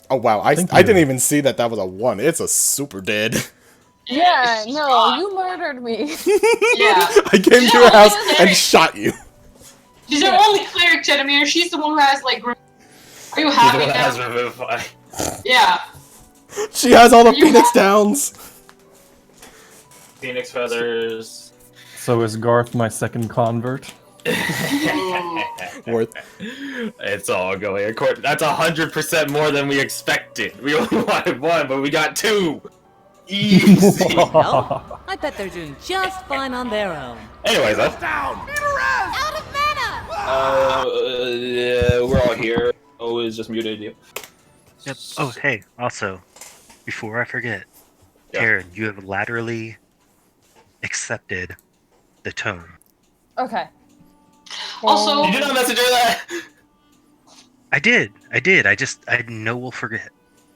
Oh wow, I didn't even see that was a 1. It's a super dead. Yeah, no, you murdered me. Yeah. I came to your house and shot you. She's our only cleric, Chetamir. She's the one who has, like... Are you She's the happy one that now? has Revivify. Yeah. She has all the Phoenix Downs. Phoenix Feathers. So is Garth my second convert? Worth. It's all going according. That's 100% more than we expected. We only wanted 1, but we got 2. Easy. No, I bet they're doing just fine on their own. Anyways, that's Out of mana! yeah, we're all here. Always just muted you. Yep. Oh, hey, also, before I forget, Yeah. Karen, you have laterally accepted the tone. Okay. Also... You did not message her that? I did. I know we'll forget.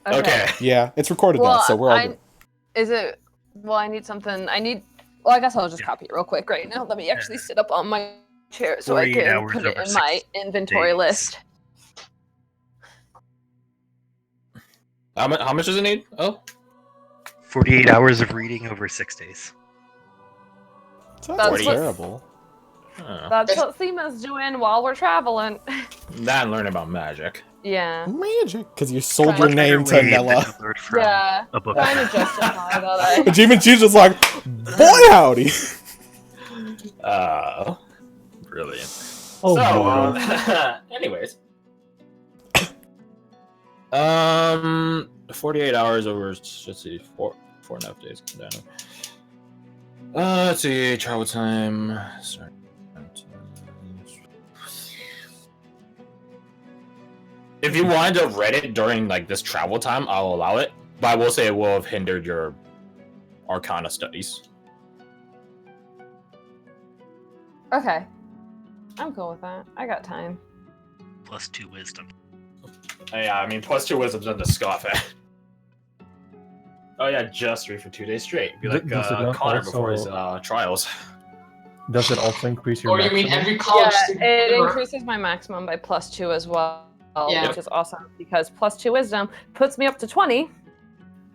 Okay. Yeah, it's recorded now, so we're all good. Is it... Well, I need something... Well, I guess I'll just copy it real quick right now. Let me actually sit up on my chair so I 48 can hours put it over in my 6 inventory days. list. How much does it need? Oh. 48 hours of reading over 6 days. That's That's what- terrible. That's what Seema's doing while we're traveling. That and learning about magic. Yeah. Magic. Because you sold Much your name to Better way Nella. than to learn from Yeah. a book. Trying to justify that And even she's just like, boy howdy. Brilliant. Oh, So, boy. anyways. 48 hours over, let's see, 4.5 days. Down. Let's see, travel time. Sorry. If you wanted to have read it during like this travel time, I'll allow it. But I will say it will have hindered your Arcana studies. Okay. I'm cool with that. I got time. Plus 2 wisdom. Yeah, I mean, plus 2 wisdom's nothing to scoff at. Oh yeah, just read for 2 days straight. Be like Does it not Connor also- before his trials. Does it also increase your Or you mean maximum? every college Yeah, student it ever. increases my maximum by +2 as well, Yeah. which is awesome because +2 wisdom puts me up to 20.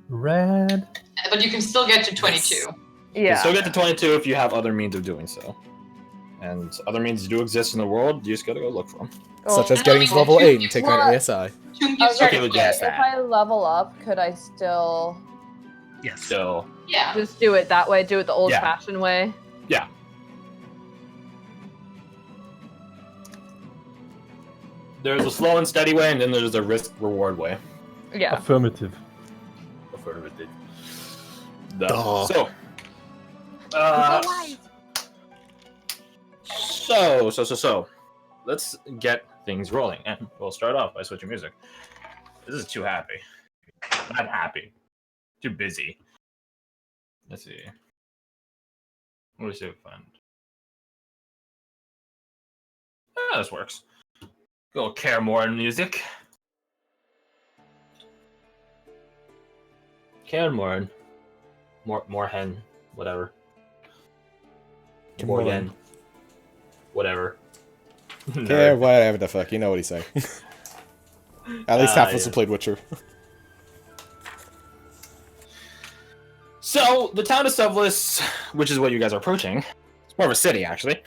Red. But you can still get to 22. You Yeah. can still get to 22 if you have other means of doing so. And other means do exist in the world, you just gotta go look for them. Such as And getting I to mean, level you- 8 and taking an What? ASI. Tomb I gives was you Okay, gonna well, say, yes, if that. I level up, could I still Yes. So, Yeah. just do it that way? Do it the Yeah. old-fashioned way? yeah. There's a slow and steady way, and then there's a risk-reward way. Yeah. Affirmative. Duh. So, so, let's get things rolling, and we'll start off by switching music. This is too happy. Not happy. Too busy. Let's see. What do we see? Find. Ah, this works. Go care more in music. Care more. More hen. Whatever. More yen. Whatever. Yeah, whatever the fuck. You know what he's saying. At least half of us yeah. have played Witcher. So, the town of Sevlis, which is what you guys are approaching, it's more of a city, actually.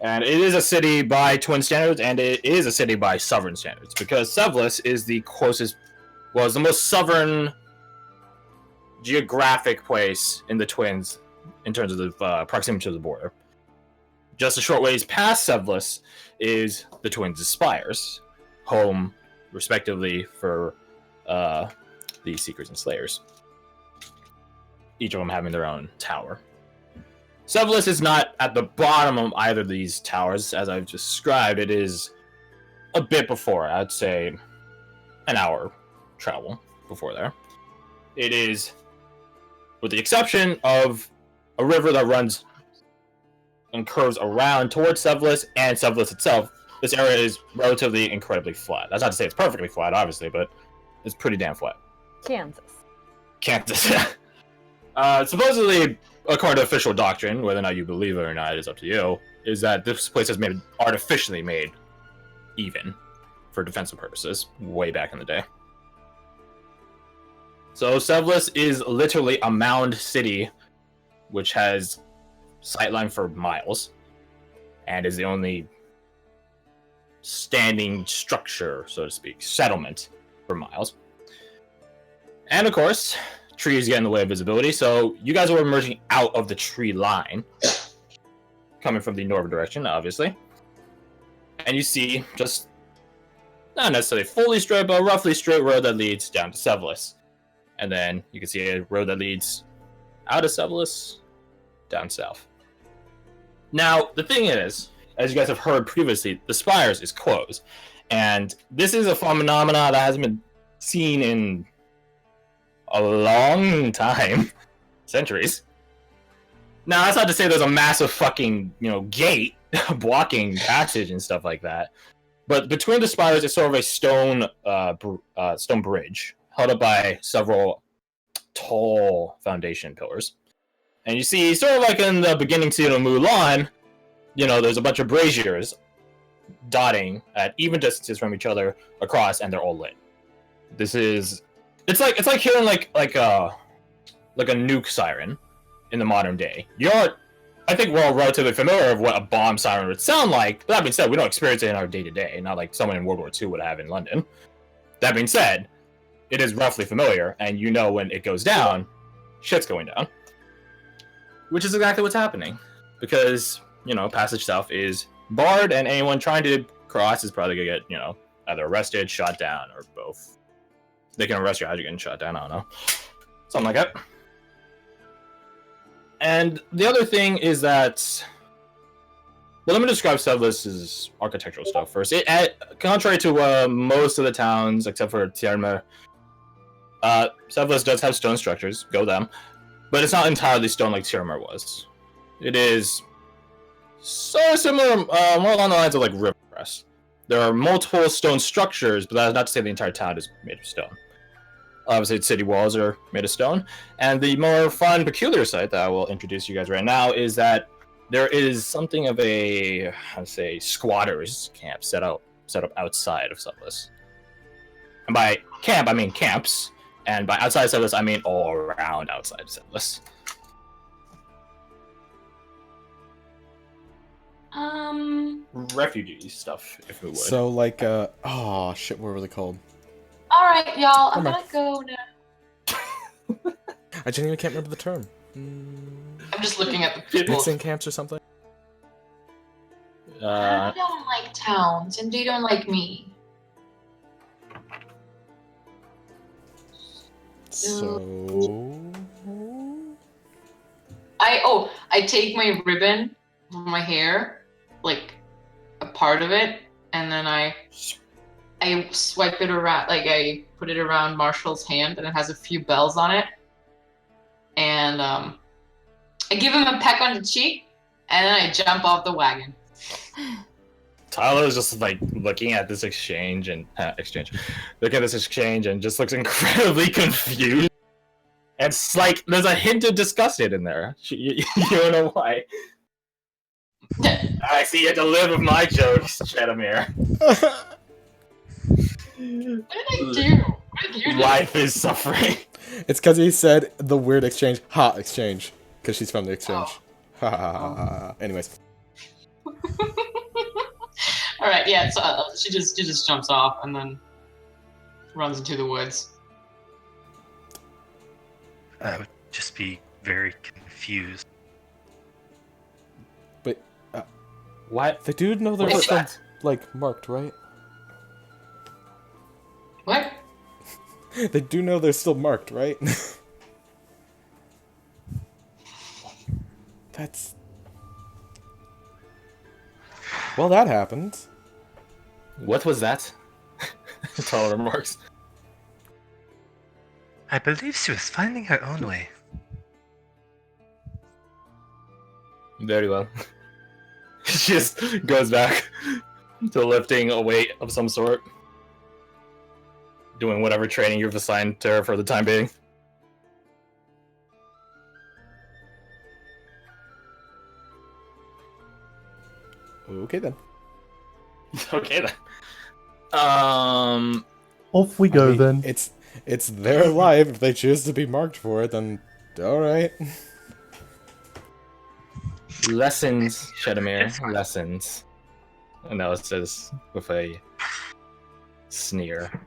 And it is a city by Twin standards, and it is a city by Sovereign standards, because Sevlis is the closest, well, it's the most sovereign geographic place in the Twins in terms of the proximity to the border. Just a short ways past Sevlis is the Twins' Spires, home, respectively, for the Seekers and Slayers. Each of them having their own tower. Sevlis is not at the bottom of either of these towers, as I've described. It is a bit before, I'd say an hour travel before there. It is, with the exception of a river that runs and curves around towards Sevlis and Sevlis itself, this area is relatively incredibly flat. That's not to say it's perfectly flat, obviously, but it's pretty damn flat. Kansas. Kansas. Supposedly, according to official doctrine, whether or not you believe it or not is up to you, is that this place is made artificially made even for defensive purposes way back in the day. So Sevlis is literally a mound city, which has sightline for miles, and is the only standing structure, so to speak, settlement for miles. And of course, trees get in the way of visibility, so you guys are emerging out of the tree line, coming from the northern direction, obviously. And you see just not necessarily fully straight, but a roughly straight road that leads down to Sevlis. And then you can see a road that leads out of Sevlis, down south. Now, the thing is, as you guys have heard previously, the Spires is closed. And this is a phenomenon that hasn't been seen in a long time. Centuries. Now, that's not to say there's a massive fucking, gate blocking passage and stuff like that. But between the spires is sort of a stone bridge held up by several tall foundation pillars. And you see, sort of like in the beginning scene of Mulan, there's a bunch of braziers dotting at even distances from each other across, and they're all lit. It's like hearing like a nuke siren in the modern day. I think we're all relatively familiar with what a bomb siren would sound like, but that being said, we don't experience it in our day-to-day, not like someone in World War II would have in London. That being said, it is roughly familiar, and when it goes down, shit's going down. Which is exactly what's happening. Because, Passage South is barred, and anyone trying to cross is probably going to get, either arrested, shot down, or both. They can arrest you as you're getting shot down, I don't know. Something like that. And the other thing is that... Well, let me describe Sevlis' architectural stuff first. Contrary to most of the towns, except for Tierme, Sevlis does have stone structures, go them, but it's not entirely stone like Tierme was. It is so similar, more along the lines of like Rivercrest. There are multiple stone structures, but that's not to say the entire town is made of stone. Obviously, its city walls are made of stone. And the more fun, peculiar site that I will introduce you guys right now is that there is something of a, squatters camp set up outside of Sevlis. And by camp, I mean camps. And by outside Sevlis, I mean all around outside Sevlis. Refugee stuff, if we would. So, like, oh, shit, what were they called? Alright, y'all, I'm gonna go now. I genuinely can't remember the term. I'm just looking at the people. Mixing camps or something? I don't like towns, and they don't like me. So... I take my ribbon from my hair, like a part of it, and then I swipe it around, like I put it around Marshall's hand, and it has a few bells on it. And I give him a peck on the cheek, and then I jump off the wagon. Tyler is just like looking at this exchange and just looks incredibly confused. And it's like there's a hint of disgusted in there. You don't know why. I see you had to live with my jokes, Chedamir. What did I do? What did you do? Life is suffering. It's because he said the weird exchange. Ha, exchange. Because she's from the exchange. Ha ha ha ha. Anyways. Alright, yeah, so she just jumps off and then runs into the woods. I would just be very confused. But, What? they do know they're What's still, that? like, marked, right? What? They do know they're still marked, right? That's... Well, that happened. What was that? Tyler remarks. I believe she was finding her own way. Very well. She just goes back to lifting a weight of some sort. Doing whatever training you've assigned to her for the time being. Okay, then. Okay then. Off we I go mean, then. It's their life. If they choose to be marked for it, then alright. Lessons, Shadamir, lessons. And that was says with a sneer.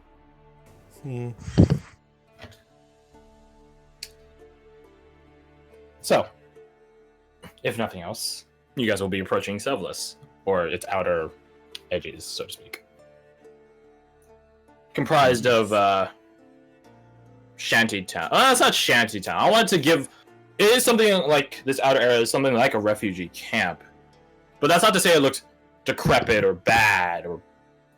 Hmm. So, if nothing else, you guys will be approaching Sevlis, or its outer edges, so to speak. Comprised of shanty town. It's not shanty town. I wanted to give. It is something like this outer area is something like a refugee camp, but that's not to say it looks decrepit or bad or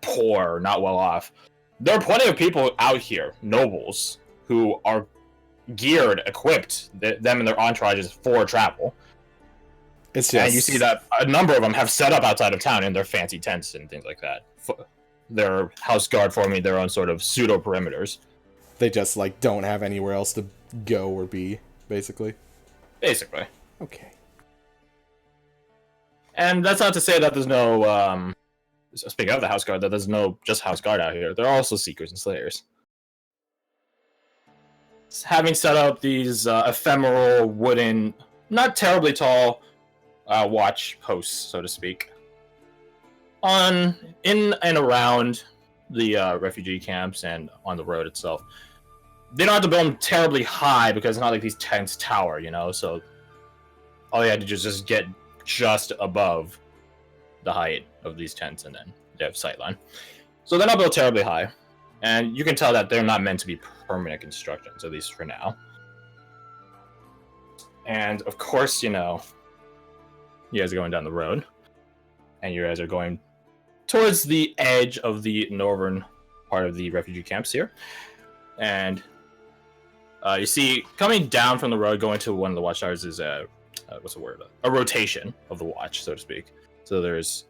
poor or not well off. There are plenty of people out here, nobles, who are geared, equipped, them and their entourages for travel. It's just... And you see that a number of them have set up outside of town in their fancy tents and things like that. Their house guard forming their own sort of pseudo perimeters. They just, like, don't have anywhere else to go or be, basically. Basically. Okay. And that's not to say that there's no, speaking of the house guard, that there's no just house guard out here. There are also seekers and slayers. Having set up these ephemeral wooden, not terribly tall watch posts, so to speak, in and around the refugee camps and on the road itself. They don't have to build them terribly high because it's not like these tents tower, you know. So all you had to do is just get just above the height of these tents, and then they have sightline. So they're not built terribly high, and you can tell that they're not meant to be permanent constructions, at least for now. And of course, you know, you guys are going down the road, and you guys are going towards the edge of the northern part of the refugee camps here. And you see, coming down from the road, going to one of the watchtowers is what's the word? A rotation of the watch, so to speak. So there's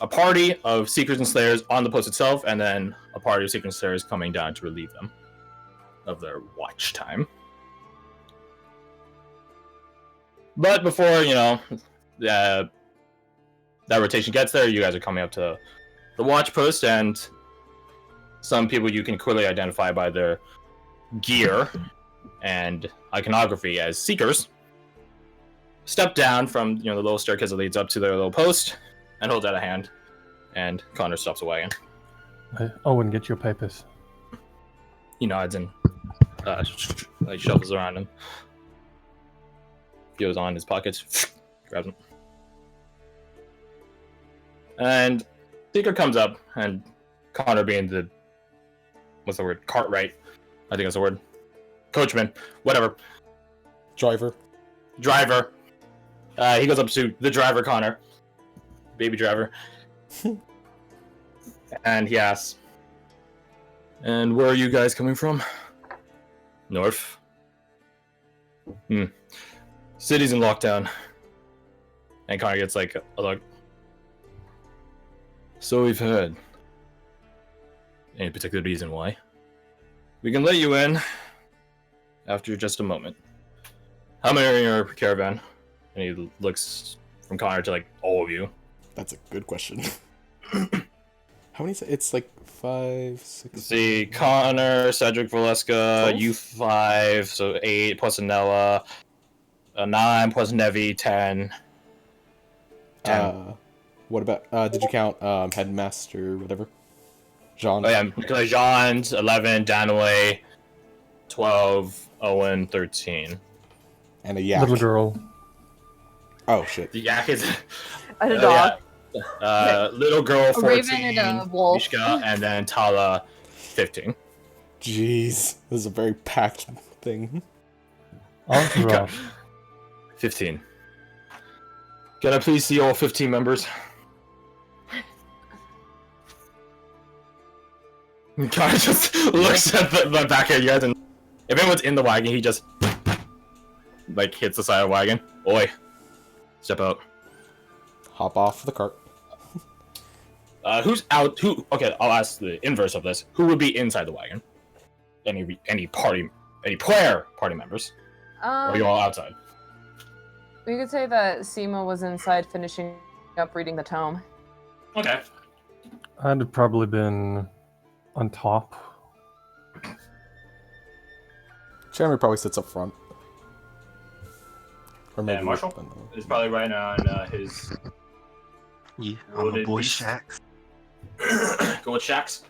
a party of seekers and slayers on the post itself, and then a party of seekers and slayers coming down to relieve them of their watch time. But before, you know, that rotation gets there, you guys are coming up to the watch post, and some people you can clearly identify by their gear and iconography as seekers step down from, you know, the little staircase that leads up to their little post and hold out a hand, and Connor stops the wagon. Owen, get your papers. He nods and like shuffles around him, goes on his pockets, grabs them, and Seeker comes up, and Connor, being the, what's the word, cartwright, I think that's the word, coachman, whatever, Driver. He goes up to the driver, Connor, baby driver, and he asks, "And where are you guys coming from?" "North." "City's in lockdown." And Connor gets like a look. "So we've heard. Any particular reason why?" "We can let you in after just a moment. How many are in your caravan?" And he looks from Connor to like all of you. That's a good question. How many? It's like 5, 6. See, Connor, Cedric, Valeska, 12? you 5, so 8 plus Anella, 9 plus Nevi, 10. What about? Did you count headmaster, whatever? Jean. Oh yeah, Jean's 11, Danaway 12, Owen 13. And a yak. Little girl. Oh shit. The yak is And a dog. little girl 14, raven and a wolf. Mishka, and then Tala 15. Jeez, this is a very packed thing. Entourage. 15. Can I please see all 15 members? Connor just looks at the back of you guys, and if anyone's in the wagon, he just like hits the side of the wagon. Oi, step out. Hop off the cart. Who's out? Who? Okay, I'll ask the inverse of this. Who would be inside the wagon? Any player party members? Or are you all outside? We could say that Seema was inside finishing up reading the tome. Okay. I'd have probably been on top. Jeremy probably sits up front. Or And Marshall is probably right on his Yeah, on the Loaded boy beast. shacks. gold shacks.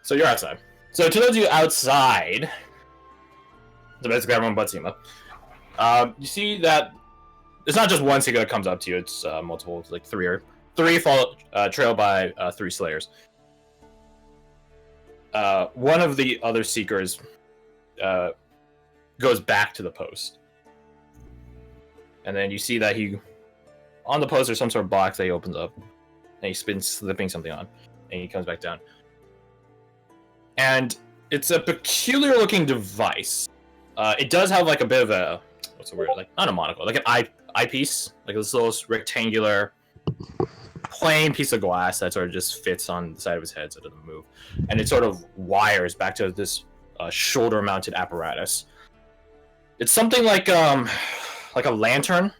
So you're outside. So to those of you outside, so basically everyone but Seema, you see that it's not just one Seeker that comes up to you, it's multiple, like three follow, trailed by 3 Slayers. One of the other Seekers goes back to the post. And then you see that on the post there's some sort of box that he opens up. And he's been slipping something on. And he comes back down. And it's a peculiar looking device. It does have like a bit of a, what's the word? Like, not a monocle, like an eyepiece. Like this little rectangular, plain piece of glass that sort of just fits on the side of his head so it doesn't move. And it sort of wires back to this shoulder mounted apparatus. It's something like a lantern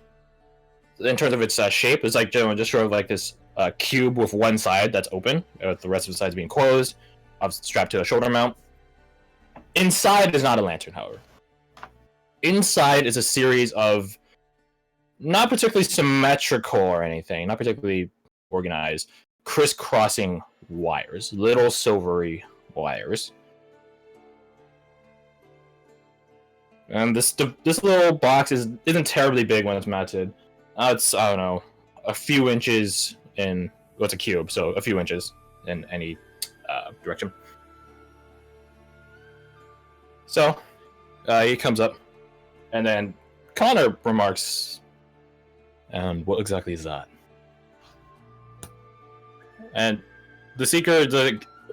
in terms of its shape. It's like just sort of like this cube with one side that's open, with the rest of the sides being closed, strapped to a shoulder mount. Inside is not a lantern, however. Inside is a series of not particularly symmetrical or anything, not particularly organized, crisscrossing wires, little silvery wires. And this little box isn't terribly big when it's mounted. It's, I don't know, a few inches in, well, it's a cube, so a few inches in any direction. So, he comes up, and then Connor remarks, and what exactly is that? And the Seeker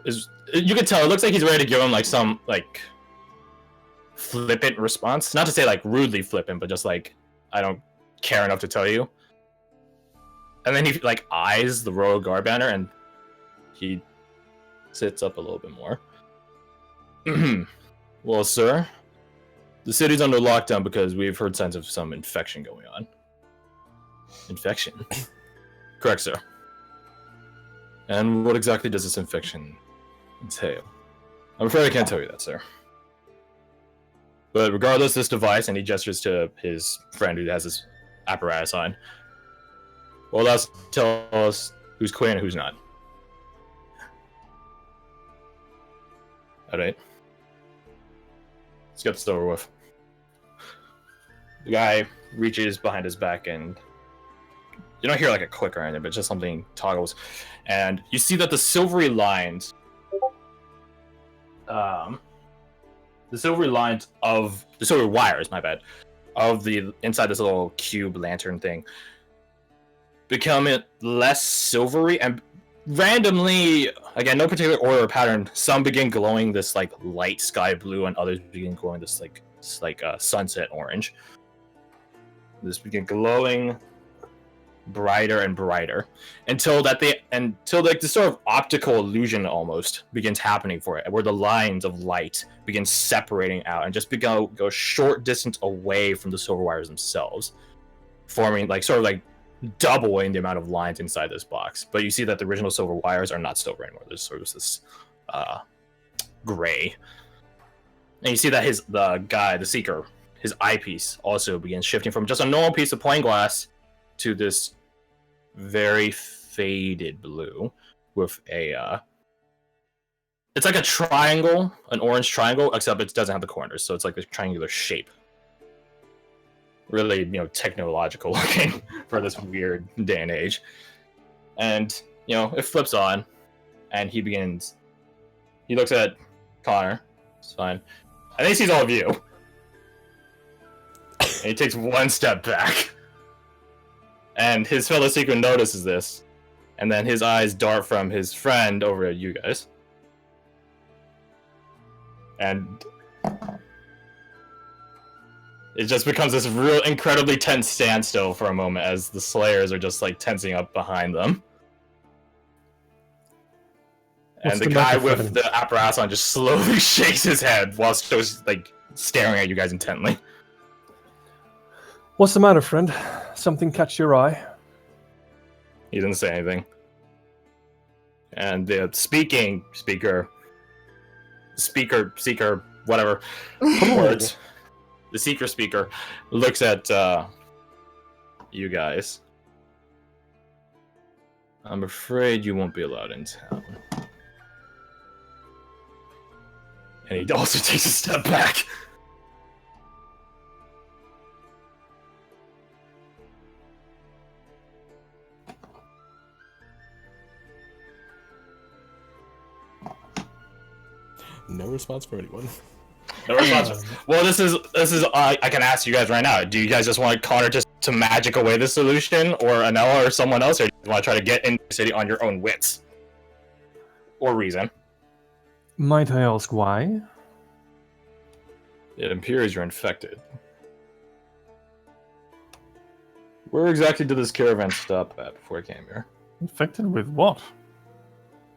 is, you can tell, it looks like he's ready to give him like some, like, flippant response. Not to say like rudely flippant, but just like, I don't care enough to tell you. And then he like eyes the royal guard banner and he sits up a little bit more. Well, sir, the city's under lockdown because we've heard signs of some infection going on. Infection? Correct, sir. And what exactly does this infection entail? I'm afraid I can't tell you that, sir. But regardless, this device, and he gestures to his friend who has this apparatus on, well, that's tell us who's clear and who's not. Alright. Let's get this over with. The guy reaches behind his back and you don't hear like a click or anything, but just something toggles. And you see that the silvery lines the silvery wires, my bad, of the inside this little cube lantern thing become less silvery and randomly, again, no particular order or pattern, some begin glowing this like light sky blue and others begin glowing this like sunset orange. This begin glowing brighter and brighter until like this sort of optical illusion almost begins happening for it, where the lines of light begin separating out and just go short distance away from the silver wires themselves, forming like sort of like doubling the amount of lines inside this box. But you see that the original silver wires are not silver anymore. There's sort of this gray. And you see that the Seeker, his eyepiece also begins shifting from just a normal piece of plain glass to this very faded blue with a it's like a triangle, an orange triangle, except it doesn't have the corners, so it's like a triangular shape. Really, technological looking for this weird day and age. And it flips on and he looks at Connor, it's fine, and then he sees all of you and he takes one step back. And his fellow Seeker notices this, and then his eyes dart from his friend over at you guys. And it just becomes this real incredibly tense standstill for a moment as the Slayers are just like tensing up behind them. And the guy with the apparatus on just slowly shakes his head while still like staring at you guys intently. What's the matter, friend? Something catch your eye? He didn't say anything. And the speaker, whatever words, the seeker speaker looks at you guys. I'm afraid you won't be allowed in town. And he also takes a step back. No response from anyone. No response. Well, this is. I can ask you guys right now. Do you guys just want Connor to magic away the solution, or Anella, or someone else, or do you want to try to get into the city on your own wits or reason? Might I ask why? It appears you're infected. Where exactly did this caravan stop at before it came here? Infected with what?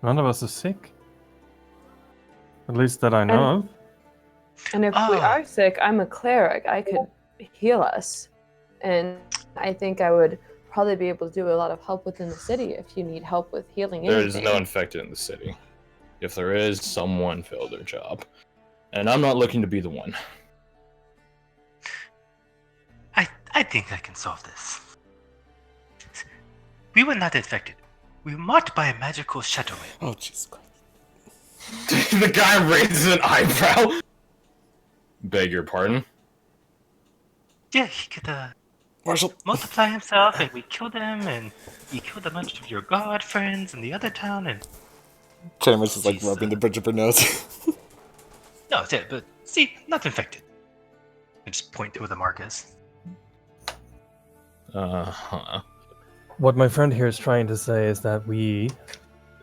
None of us are sick. At least that I know of. And if we are sick, I'm a cleric. I could heal us. And I think I would probably be able to do a lot of help within the city if you need help with healing There's anything. no infected in the city. If there is, someone failed their job. And I'm not looking to be the one. I think I can solve this. We were not infected. We were marked by a magical shadow. Oh, Jesus Christ. The guy raises an eyebrow. Beg your pardon? Yeah, he could Marshall. multiply himself, and we killed him, and he killed a bunch of your god friends in the other town, and... Chambers is like Jeez, rubbing the bridge of her nose. No, it's it, but see, not infected. I just point to where the mark is. Uh-huh. What my friend here is trying to say is that we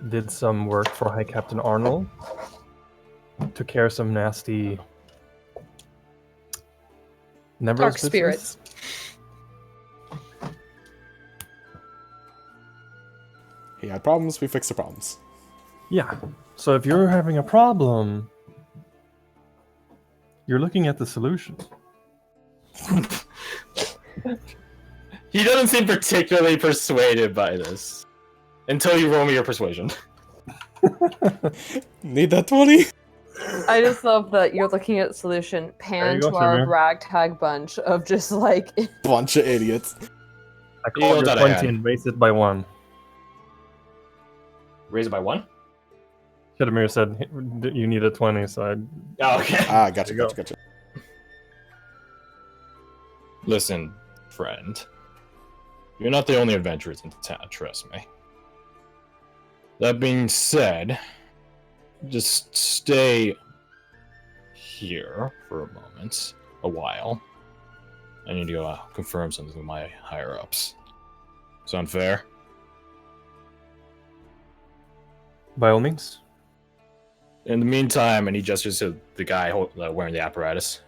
did some work for High Captain Arnold. Took care of some nasty... Dark spirits. He had problems, we fixed the problems. Yeah. So if you're having a problem, you're looking at the solution. He doesn't seem particularly persuaded by this. Until you roll me your persuasion. Need that 20? I just love that you're looking at the solution, pan go, to our Trivia. ragtag bunch of just like... Bunch of idiots. I called Yield your out a 20 hand. and raised it by 1. Raise it by 1? Shadamir said you need a 20, so I... Oh, okay. Ah, gotcha, There you gotcha, gotcha. Listen, friend. You're not the only adventurers in town, trust me. That being said, just stay here for a moment, a while. I need to go confirm something with my higher-ups. Sound fair? By all means. In the meantime, and he gestures to the guy wearing the apparatus,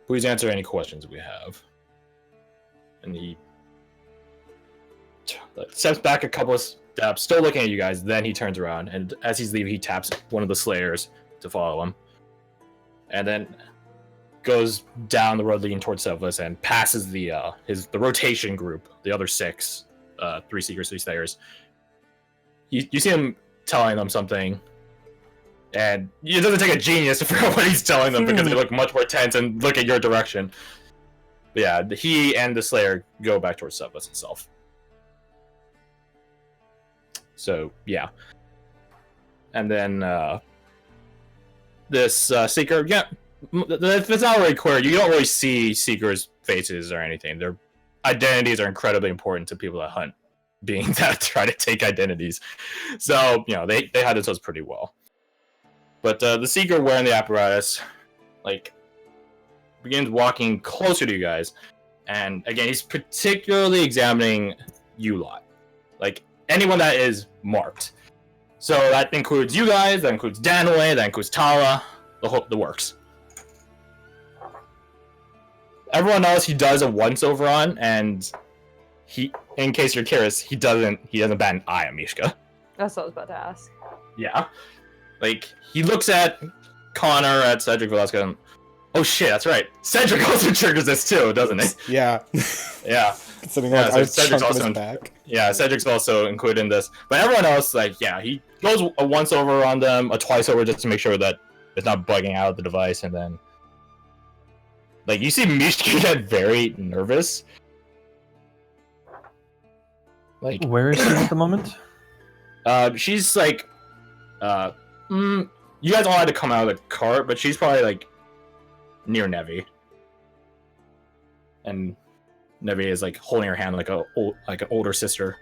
please answer any questions we have. And he steps back a couple of steps, still looking at you guys, then he turns around, and as he's leaving, he taps one of the Slayers to follow him. And then goes down the road leading towards Sevlis and passes the rotation group, the other 6, 3 Seekers, 3 Slayers. You see him telling them something, and it doesn't take a genius to figure out what he's telling them because they look much more tense and look at your direction. But yeah, he and the Slayer go back towards Sevlis itself. So yeah, and then this Seeker, yeah, it's not really clear. You don't really see Seekers' faces or anything. Their identities are incredibly important to people that hunt beings that try to take identities. So, you know, they hide themselves pretty well. But the Seeker wearing the apparatus, like, begins walking closer to you guys. And again, he's particularly examining you lot. Like, anyone that is marked. So that includes you guys, that includes Danway, that includes Tara, the works. Everyone else he does a once-over on, and he, in case you're curious, he doesn't bat an eye at Mishka. That's what I was about to ask. Yeah. Like, he looks at Connor, at Cedric Velasquez, and Oh shit, that's right. Cedric also triggers this too, doesn't he? Yeah. Yeah. Considering Yeah, like so I Cedric's chunk in also his in- back. Yeah, Cedric's also included in this. But everyone else, like, yeah, he goes a once over on them, a twice over just to make sure that it's not bugging out the device, and then like you see Mishka get very nervous. Like Where is she at the moment? she's like you guys all had to come out of the cart, but she's probably like near Nevi. And Nevi is like holding her hand like an older sister.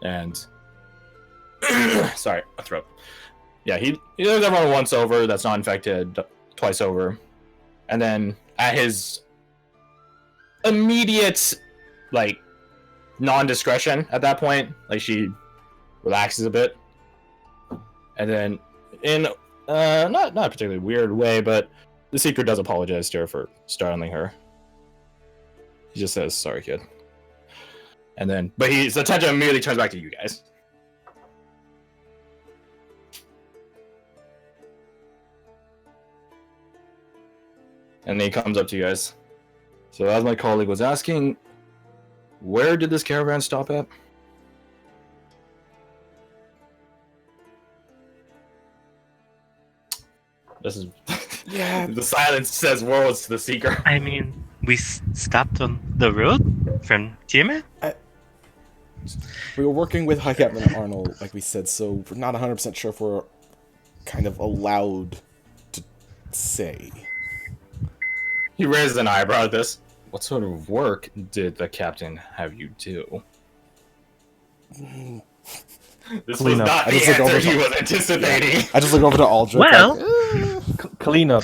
And sorry, my throat. Yeah, he does everyone once over that's not infected, twice over. And then at his immediate like non-discretion at that point, like she relaxes a bit. And then in not a particularly weird way, but the Seeker does apologize to her for startling her. He just says, "Sorry, kid." And then, but his attention immediately turns back to you guys. And then he comes up to you guys. So as my colleague was asking, where did this caravan stop at? This is Yeah. the silence says worlds to the Seeker. I mean, we stopped on the road from Tiamat? We were working with High Captain Arnold, like we said, so we're not 100% sure if we're kind of allowed to say. He raises an eyebrow at this. What sort of work did the captain have you do? This was Clean up. not I the just look answer over he to- was anticipating. I just look over to Aldrich. Well- like, Clean up.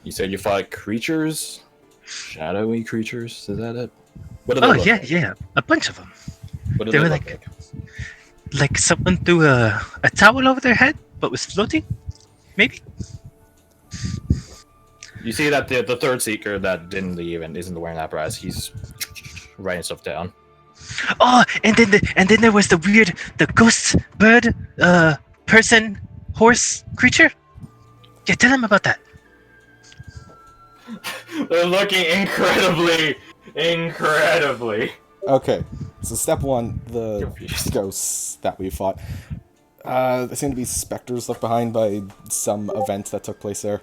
You said you fought creatures? Shadowy creatures? Is that it? What did they Oh, look yeah, like? yeah. A bunch of them. What did They they were look like- like? Like someone threw a towel over their head, but was floating? Maybe? You see that the third Seeker that didn't leave and isn't wearing that apparatus, he's writing stuff down. Oh, and then there was the ghost bird, person, horse creature. Yeah, tell him about that. They're looking incredibly. okay, so step one, the ghosts that we fought. There seem to be specters left behind by some event that took place there.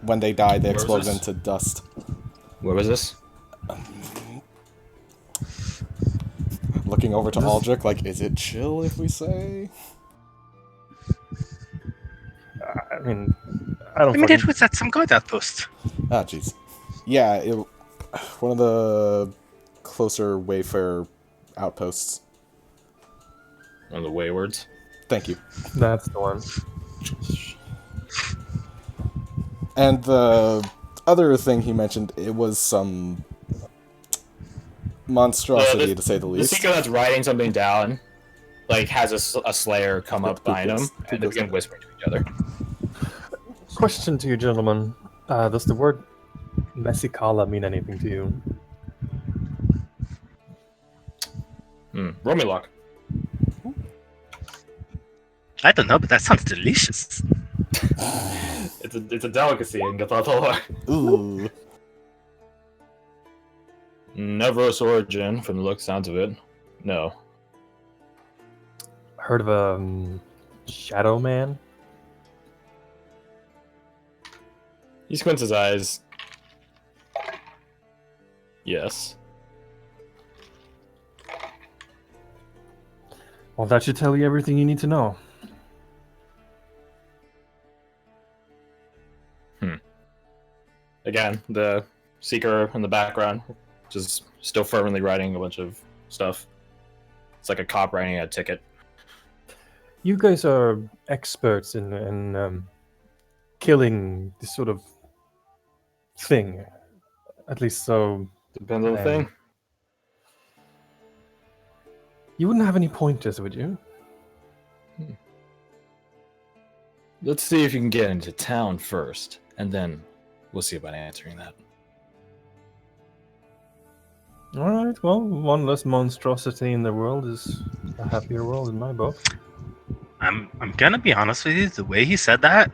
When they died, they Where was exploded this? into dust. Where was this? Looking over to Aldrich, like, is it chill if we say? I mean, I don't I mean, fucking... it was at some guard outpost. Ah, jeez. Yeah, one of the closer Wayfarer outposts. One of the Waywards. Thank you. That's the one. And the other thing he mentioned, it was some monstrosity, to say the The least. Seeker that's writing something down, like, has a Slayer come up behind him, and they begin whispering to each other. Question to you, gentlemen. Does the word Mesikala mean anything to you? Roll me luck. I don't know, but that sounds delicious. It's a delicacy in Gathathala. Ooh. Nevros origin, from the look sounds of it. No. Heard of a Shadow Man? He squints his eyes. Yes. Well, that should tell you everything you need to know. Again, the Seeker in the background, just still fervently writing a bunch of stuff. It's like a cop writing a ticket. You guys are experts in killing this sort of thing. At least so. Depends on the Man. thing. You wouldn't have any pointers, would you? Let's see if you can get into town first, and then we'll see about answering that. Alright, well, one less monstrosity in the world is a happier world in my book. I'm gonna be honest with you. The way he said that,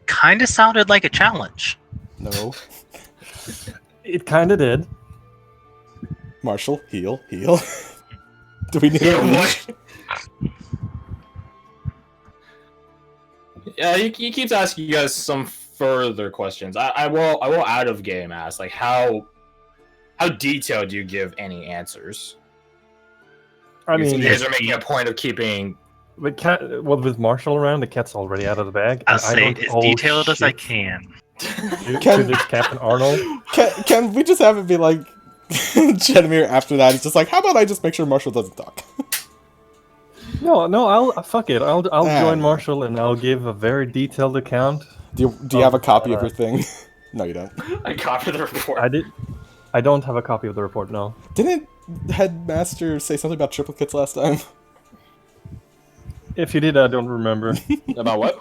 kind of sounded like a challenge. No. It kind of did. Marshall, heal. Do we need a leash? Yeah, he keeps asking you guys some further questions. I will out of game ask, like, how detailed do you give any answers? I mean, you guys are making a point of keeping. the cat. Well, with Marshall around, the cat's already out of the bag. I'll and I say don't as hold detailed as I shit can. to this Captain Arnold. Can we just have it be like Jedemir after that? It's just like, how about I just make sure Marshall doesn't talk? No, I'll fuck it. I'll Ah. join Marshall and I'll give a very detailed account. Do you have a copy of your thing? No, you don't. I copied the report. I don't have a copy of the report. No. Didn't Headmaster say something about triplicates last time? If you did, I don't remember. About what?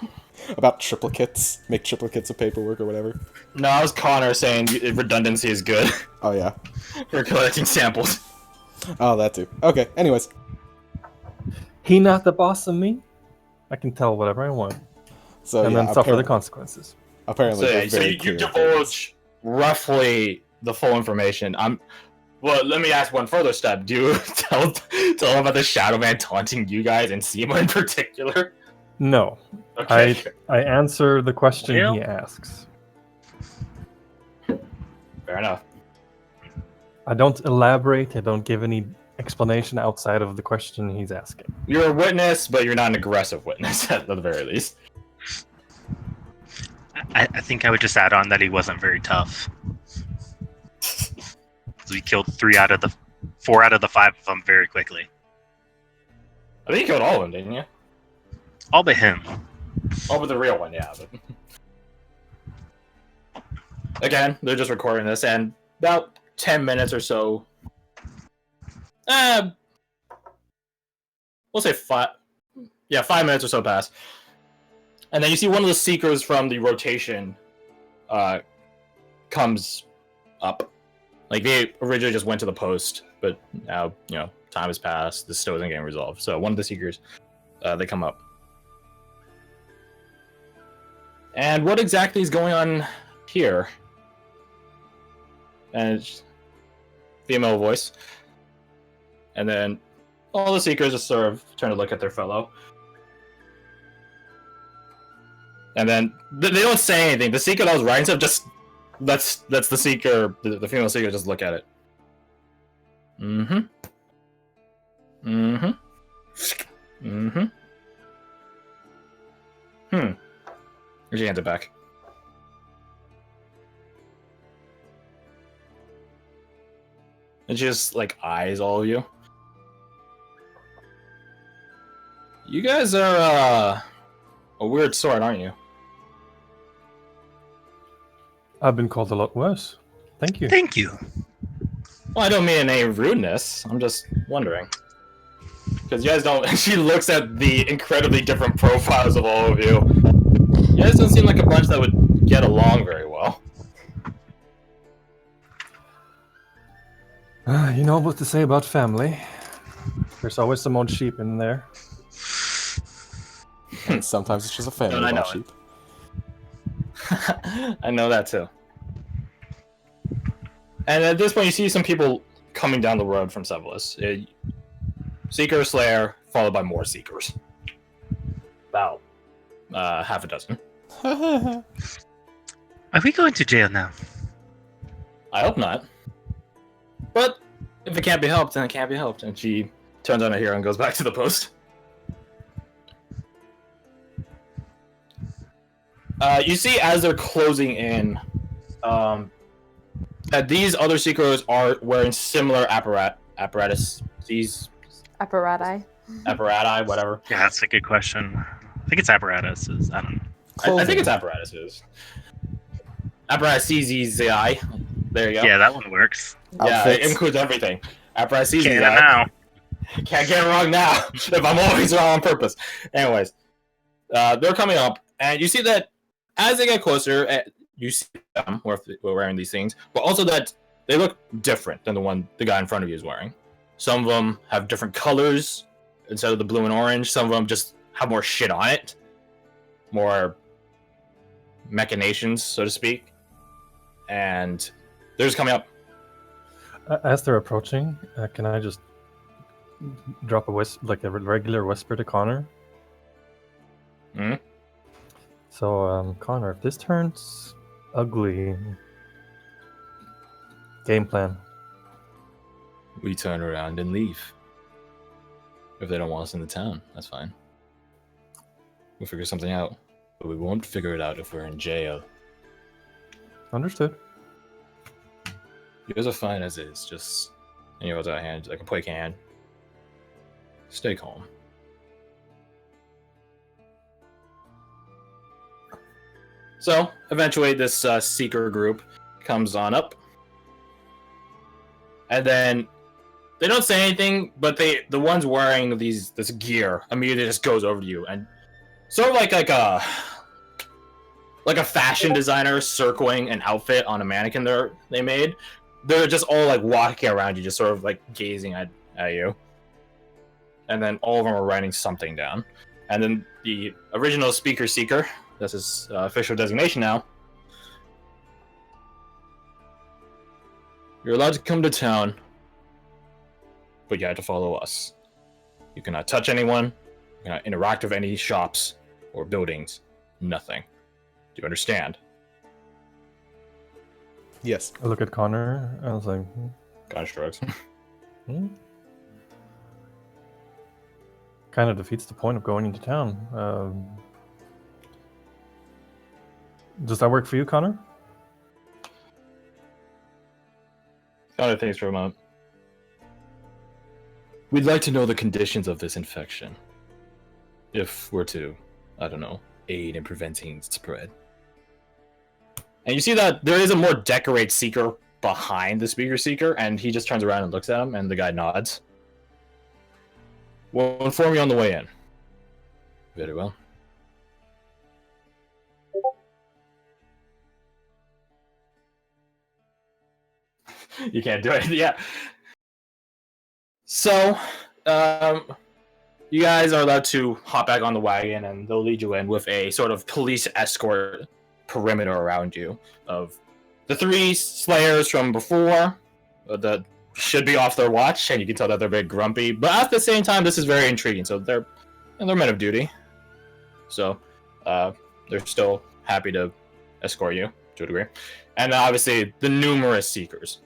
About triplicates, make triplicates of paperwork or whatever. No, I was Connor saying redundancy is good Oh yeah. for collecting samples. Oh, that too. Okay. Anyways, He not the boss of me. I can tell whatever I want, so and yeah, then suffer the consequences. apparently, So, they're yeah, so very you clear divulge roughly the full information. Well, let me ask one further step. Do you tell him about the Shadow Man taunting you guys and Seema in particular? No, Okay. I answer the question Well- he asks. Fair enough. I don't elaborate. I don't give any explanation outside of the question he's asking. You're a witness, but you're not an aggressive witness at the very least. I think I would just add on that he wasn't very tough. So we killed 4 out of the 5 of them very quickly. I think you killed all of them, didn't you? All but him. Oh, but the real one, yeah. But... Again, they're just recording this, and about 10 minutes or so. We'll say 5. Yeah, 5 minutes or so pass. And then you see one of the seekers from the rotation comes up. Like, they originally just went to the post, but now, time has passed. This still isn't getting resolved. So one of the seekers, they come up. And what exactly is going on here? And it's female voice. And then all the seekers just sort of turn to look at their fellow. And then they don't say anything. The seeker that was writing stuff just lets the seeker, the female seeker, just look at it. She hands it back. And she just, like, eyes all of you. You guys are, a weird sort, aren't you? I've been called a lot worse. Thank you. Thank you. Well, I don't mean any rudeness. I'm just wondering. Because you guys don't... She looks at the incredibly different profiles of all of you. You guys don't seem like a bunch that would get along very well. You know what to say about family. There's always some old sheep in there. And sometimes it's just a family I of know all it. sheep. I know that too. And at this point, you see some people coming down the road from Severus. Seeker, Slayer, followed by more Seekers. About half a dozen. Are we going to jail now? I hope not. But if it can't be helped, then it can't be helped. And she turns on her hero and goes back to the post. You see, as they're closing in, that these other Seekers are wearing similar apparatus. These Apparati. apparati, whatever. Yeah, that's a good question. I think it's apparatuses. I don't know. I think it's apparatuses. Apparatus CZI. There you go. Yeah, that one works. Yeah, it Outfits. includes everything. Apparatus CZI. Can't now. Can't get it wrong now. If I'm always wrong on purpose. Anyways, they're coming up, and you see that as they get closer, you see them wearing these things, but also that they look different than the guy in front of you is wearing. Some of them have different colors instead of the blue and orange. Some of them just have more shit on it. More machinations, so to speak, and they're just coming up. As they're approaching, can I just drop a like a regular whisper to Connor? Hmm? So, Connor, if this turns ugly, game plan. We turn around and leave. If they don't want us in the town, that's fine. We'll figure something out, but we won't figure it out if we're in jail. Understood. You guys are fine as is. Just, and he holds out a hand, like a quick hand. Stay calm. So, eventually this seeker group comes on up. And then, they don't say anything, but the ones wearing this gear immediately just goes over to you. And sort of like a fashion designer circling an outfit on a mannequin they made. They're just all like walking around you, just sort of like gazing at you. And then all of them are writing something down. And then the original speaker seeker, that's his official designation now. You're allowed to come to town, but you have to follow us. You cannot touch anyone, you cannot interact with any shops or buildings, nothing. Do you understand? Yes. I look at Connor, and I was like, Connor shrugs. kind of defeats the point of going into town. Does that work for you, Connor? Connor thinks for a moment. We'd like to know the conditions of this infection. If we're to, I don't know, aid in preventing spread. And you see that there is a more decorate seeker behind the speaker seeker, and he just turns around and looks at him, and the guy nods. We'll inform you on the way in. Very well. You can't do it, yeah. So, you guys are allowed to hop back on the wagon, and they'll lead you in with a sort of police escort perimeter around you of the 3 slayers from before that should be off their watch, and you can tell that they're very grumpy. But at the same time, this is very intriguing. So they're men of duty. So they're still happy to escort you to a degree, and obviously the numerous seekers.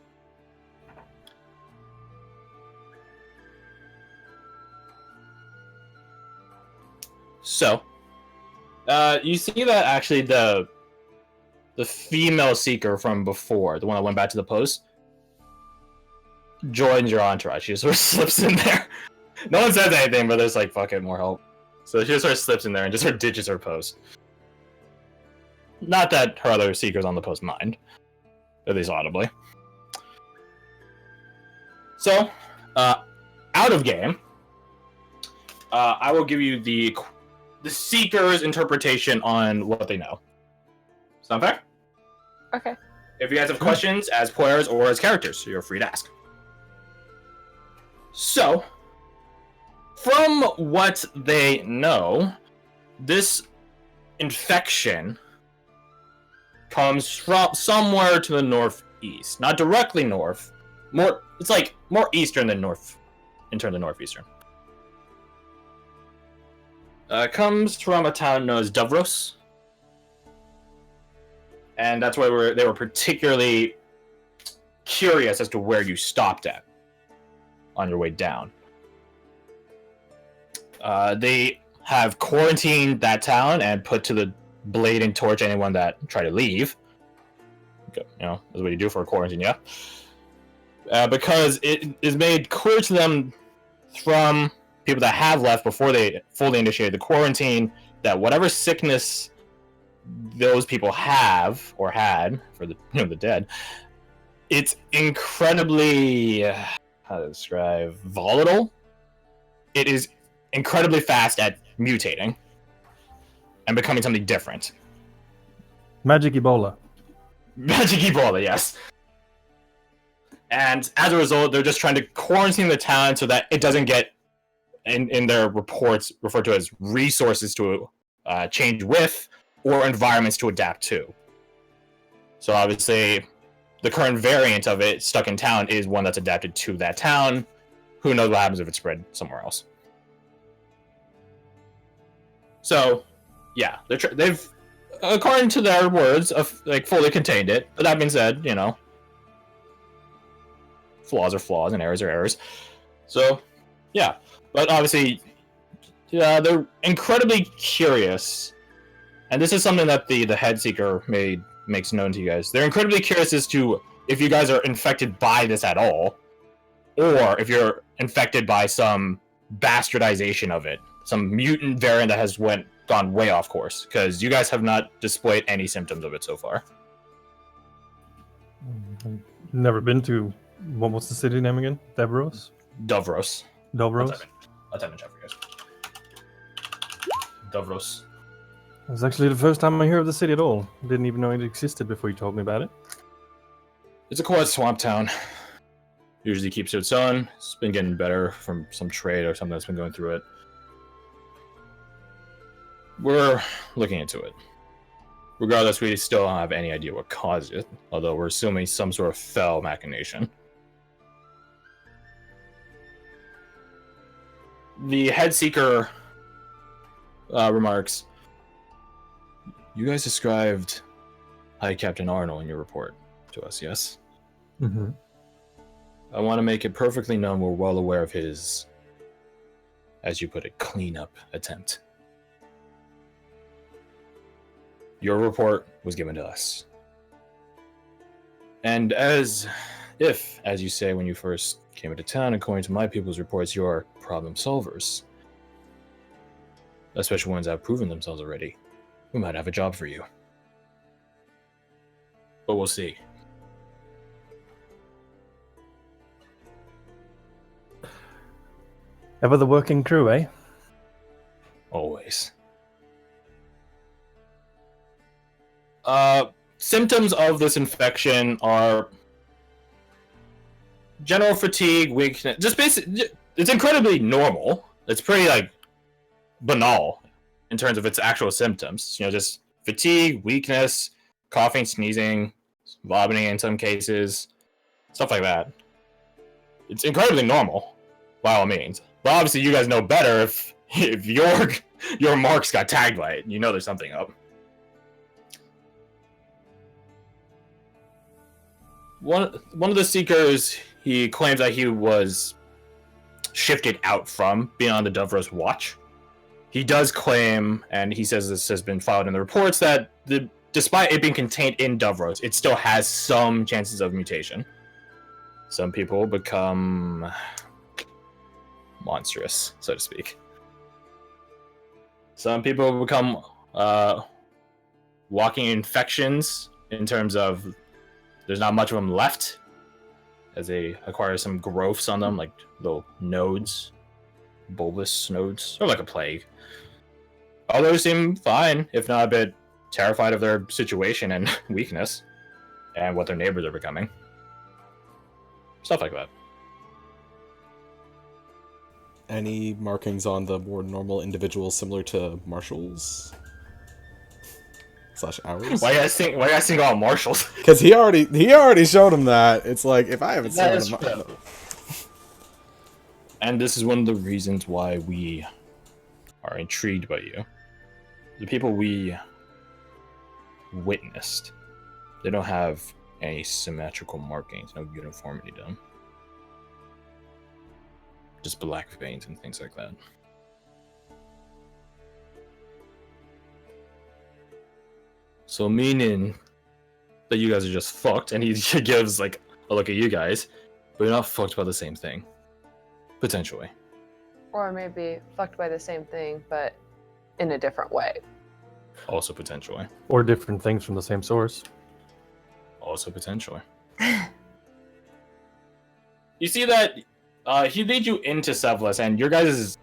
So, you see that actually the female seeker from before, the one that went back to the post, joins your entourage. She just sort of slips in there. No one says anything, but there's like, fuck it, more help. So she just sort of slips in there and just sort of ditches her post. Not that her other seekers on the post mind, at least audibly. So, out of game, I will give you the seeker's interpretation on what they know. Sound fair? Okay. If you guys have questions as players or as characters, you're free to ask. So, from what they know, this infection comes from somewhere to the northeast. Not directly north. It's like more eastern than north, in terms of northeastern. Comes from a town known as Davros. And that's why they were particularly curious as to where you stopped at on your way down. They have quarantined that town and put to the blade and torch anyone that tried to leave. Okay, that's what you do for a quarantine, yeah? Because it is made clear to them from people that have left before they fully initiated the quarantine that whatever sickness those people have or had for the the dead, it's incredibly how to describe volatile. It is incredibly fast at mutating and becoming something different. Magic Ebola. Magic Ebola, yes. And as a result, they're just trying to quarantine the town so that it doesn't get in their reports referred to as resources to change with, or environments to adapt to. So obviously, the current variant of it stuck in town is one that's adapted to that town. Who knows what happens if it's spread somewhere else? So, yeah, they've, according to their words, fully contained it. But that being said, flaws are flaws and errors are errors. So, yeah. But obviously, they're incredibly curious. And this is something that the head seeker makes known to you guys. They're incredibly curious as to if you guys are infected by this at all, or if you're infected by some bastardization of it, some mutant variant that has gone way off course, because you guys have not displayed any symptoms of it so far. Never been to, what was the city name again? Davros? Davros. Davros? I'll type in chat for you guys. Davros. It's actually the first time I hear of the city at all. Didn't even know it existed before you told me about it. It's a quiet swamp town. Usually keeps to its own. It's been getting better from some trade or something that's been going through it. We're looking into it. Regardless, we still don't have any idea what caused it, although we're assuming some sort of fell machination. The head seeker remarks, "You guys described High Captain Arnold in your report to us, yes? Mm-hmm. I want to make it perfectly known we're well aware of his, as you put it, cleanup attempt. Your report was given to us. And as you say when you first came into town, according to my people's reports, you're problem solvers. Especially ones that have proven themselves already. We might have a job for you. But we'll see." Ever the working crew, eh? Always. Symptoms of this infection are general fatigue, weakness. Just it's incredibly normal. It's pretty banal in terms of its actual symptoms. Just fatigue, weakness, coughing, sneezing, vomiting in some cases, stuff like that. It's incredibly normal, by all means. But obviously, you guys know better if your marks got tagged by it. You know there's something up. One of the seekers, he claims that he was shifted out from being on the Davros watch. He does claim, and he says this has been filed in the reports, that despite it being contained in Davros, it still has some chances of mutation. Some people become monstrous, so to speak. Some people become walking infections in terms of there's not much of them left, as they acquire some growths on them, like little nodes, bulbous nodes, or like a plague. Others seem fine, if not a bit terrified of their situation and weakness, and what their neighbors are becoming. Stuff like that. Any markings on the more normal individuals similar to Marshall's? / ours? Why you guys think all marshals? Because he already showed him that. It's like, if I haven't That seen him... is true. And this is one of the reasons why we are intrigued by you. The people we witnessed, they don't have any symmetrical markings, no uniformity to them. Just black veins and things like that. So meaning that you guys are just fucked, and he gives a look at you guys, but you're not fucked by the same thing. Potentially. Or maybe fucked by the same thing, but in a different way. Also potentially. Or different things from the same source. Also potentially. You see that he leads you into Sevlis, and your guys'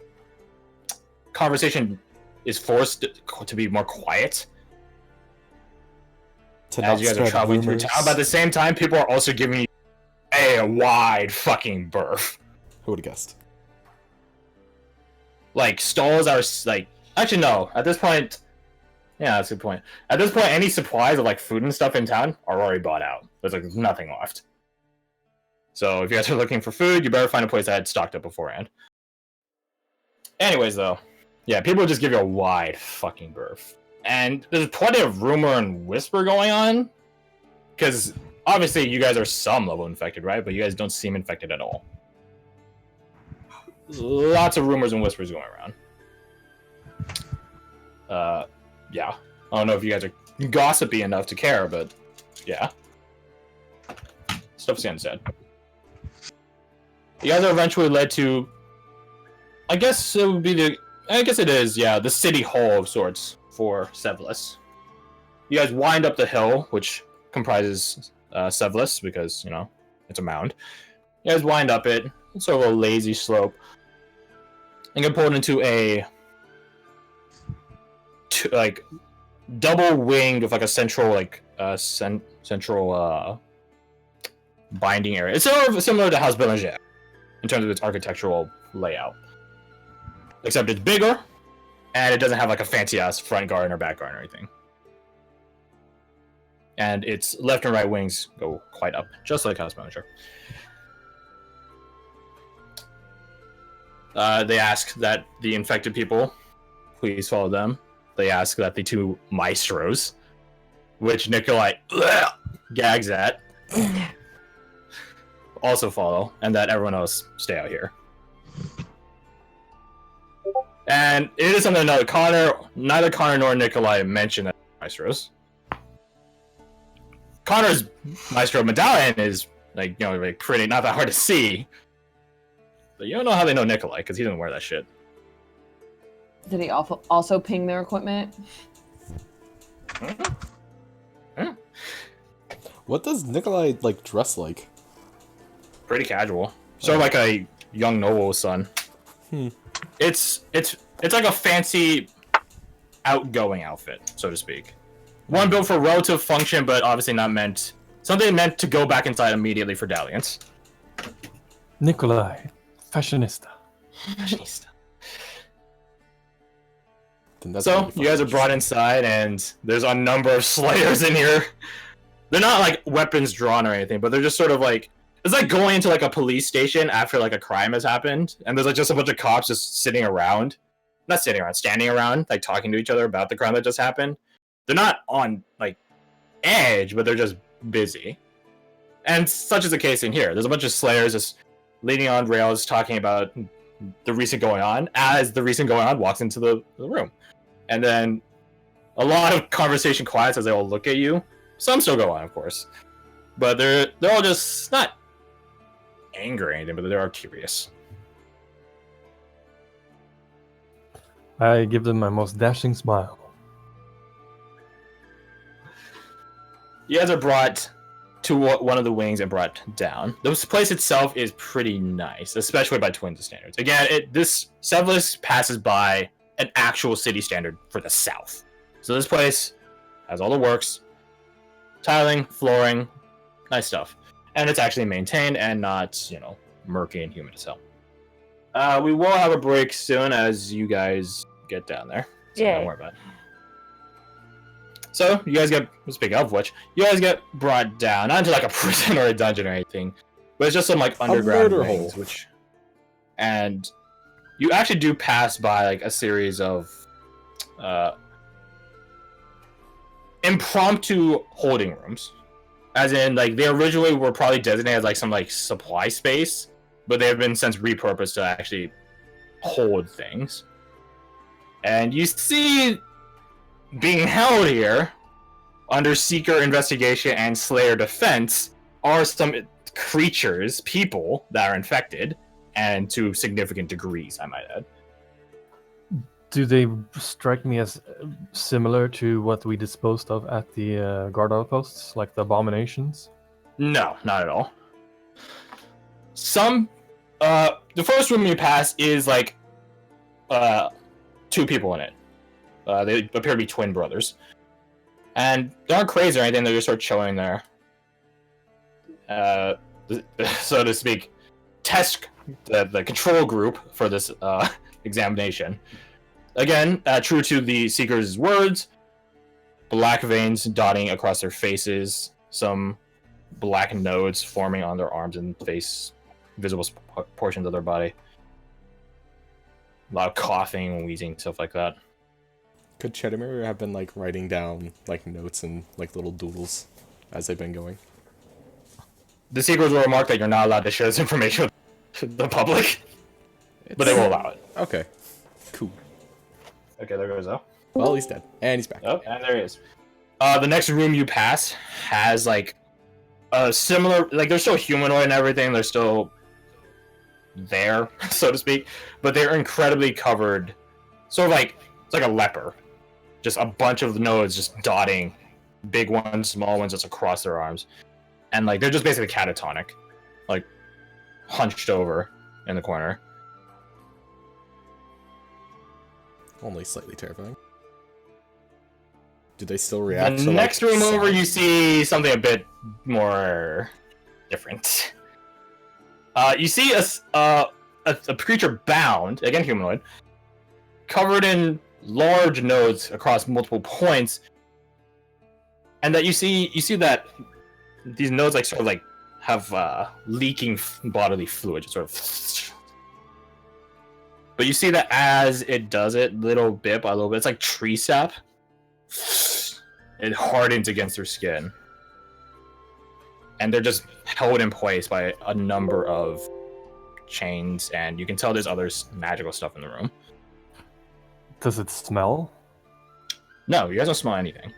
conversation is forced to be more quiet. As you guys are traveling through town, but at the same time, people are also giving you a wide fucking berth. Who would have guessed? Stalls are actually no. At this point, Yeah, that's a good point. At this point, any supplies of like food and stuff in town are already bought out. There's like nothing left. So if you guys are looking for food, you better find a place that had stocked up beforehand. Anyways, though, yeah, people just give you a wide fucking berth. And there's plenty of rumor and whisper going on. Because obviously you guys are some level infected, right? But you guys don't seem infected at all. Lots of rumors and whispers going around. Yeah. I don't know if you guys are gossipy enough to care, but yeah. Stuff's getting said. You guys are eventually led to, I guess it would be the, I guess it is, yeah, the city hall of sorts for Sevlis. You guys wind up the hill, which comprises Sevlis, because, you know, it's a mound. You guys wind up it. It's sort of a lazy slope. And get pulled into a like double winged with like a central like central binding area. It's sort of similar to House Belanger in terms of its architectural layout, except it's bigger and it doesn't have like a fancy ass front garden or back garden or anything. And its left and right wings go quite up, just like House Belanger. They ask that the infected people please follow them. They ask that the two maestros, which Nikolai gags at, also follow, and that everyone else stay out here. And it is something that neither Connor nor Nikolai mention that maestros. Connor's maestro medallion is like, you know, like pretty, not that hard to see. But you don't know how they know Nikolai, because he doesn't wear that shit. Did he also ping their equipment? What does Nikolai like dress like? Pretty casual. Sort of like a young noble's son. It's like a fancy outgoing outfit, so to speak. One built for relative function, but obviously not meant, something meant to go back inside immediately for dalliance. Nikolai, fashionista. Fashionista. So you guys are brought inside, and there's a number of slayers in here. They're not like weapons drawn or anything, but they're just sort of like, it's like going into like a police station after like a crime has happened, and there's like just a bunch of cops just sitting around, not sitting around, standing around, like talking to each other about the crime that just happened. They're not on like edge, but they're just busy. And such is the case in here. There's a bunch of slayers just leaning on rails talking about the recent going on as the recent going on walks into the room. And then a lot of conversation quiets as they all look at you. Some still go on, of course. But they're all just not angry or anything, but they are curious. I give them my most dashing smile. You guys are brought to one of the wings and brought down. This place itself is pretty nice, especially by Twins standards. Again, this Sevlis passes by an actual city standard for the south. So this place has all the works, tiling, flooring, nice stuff. And it's actually maintained and not, you know, murky and humid as hell. We will have a break soon as you guys get down there. So don't worry about it. So, you guys get, speaking of which, you guys get brought down, not into like a prison or a dungeon or anything, but it's just some like underground rings, which, and you actually do pass by like a series of impromptu holding rooms, as in like they originally were probably designated as like some like supply space, but they have been since repurposed to actually hold things. And you see, being held here under Seeker investigation and Slayer defense are some creatures, people that are infected, and to significant degrees, I might add. Do they strike me as similar to what we disposed of at the guard outposts, like the abominations? No, not at all. Some, the first room you pass is like, two people in it. They appear to be twin brothers. And they aren't crazy or anything, they're just sort of chilling there. So to speak, test the control group for this examination. Again, true to the Seeker's words, black veins dotting across their faces, some black nodes forming on their arms and face, visible portions of their body. A lot of coughing and wheezing, stuff like that. Could Chedimir have been like writing down like notes and like little doodles as they've been going? The Seekers will remark that you're not allowed to share this information with the public, but they will allow it. Okay. Cool. Okay, there goes though. Well, he's dead. And he's back. Oh, and there he is. The next room you pass has like a similar, like they're still humanoid and everything. They're still there, so to speak, but they're incredibly covered. Sort of like it's like a leper, just a bunch of nodes just dotting, big ones, small ones, just across their arms, and like they're just basically catatonic, like hunched over in the corner. Only slightly terrifying. Did they still react? The to, next like, room sound? over, you see something a bit more different. You see a creature bound, again humanoid, covered in large nodes across multiple points, and that you see that these nodes like sort of like have leaking bodily fluid, just sort of. But you see that as it does it, little bit by little bit, it's like tree sap. It hardens against their skin. And they're just held in place by a number of chains, and you can tell there's other magical stuff in the room. Does it smell? No, you guys don't smell anything.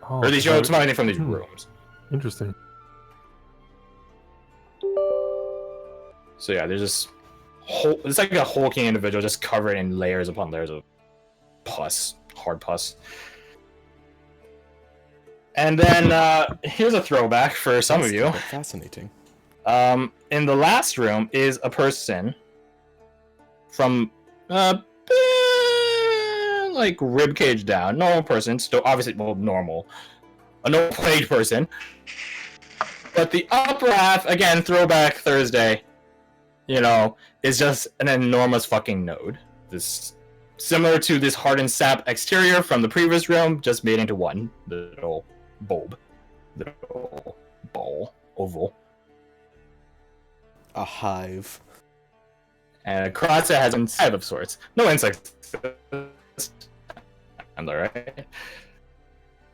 Oh, Or at least you don't smell anything from these rooms. Interesting. So yeah, there's this whole, it's like a hulking individual just covered in layers upon layers of pus, hard pus. And then here's a throwback for some of you. Fascinating. In the last room is a person from like ribcage down, normal person, still obviously well normal, a no plague person. But the upper half, again, throwback Thursday, you know, is just an enormous fucking node. This similar to this hardened sap exterior from the previous room, just made into one little bulb, little ball, oval. A hive. And across it has an inside of sorts. No insects. Right?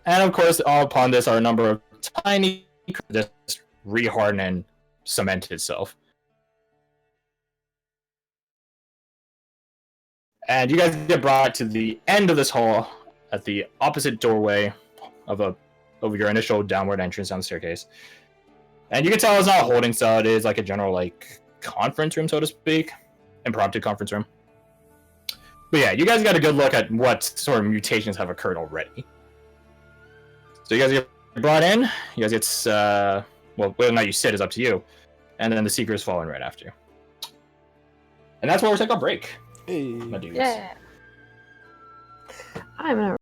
And of course, all upon this are a number of tiny just reharden and cement itself. And you guys get brought to the end of this hall at the opposite doorway of your initial downward entrance down the staircase. And you can tell it's not a holding cell, it is like a general like conference room, so to speak. Impromptu conference room. But yeah, you guys got a good look at what sort of mutations have occurred already. So you guys get brought in, you guys get, well, whether or not you sit is up to you. And then the Seekers fall in right after you. And that's where we're taking a break. Hey. My dudes. Yeah. I'm gonna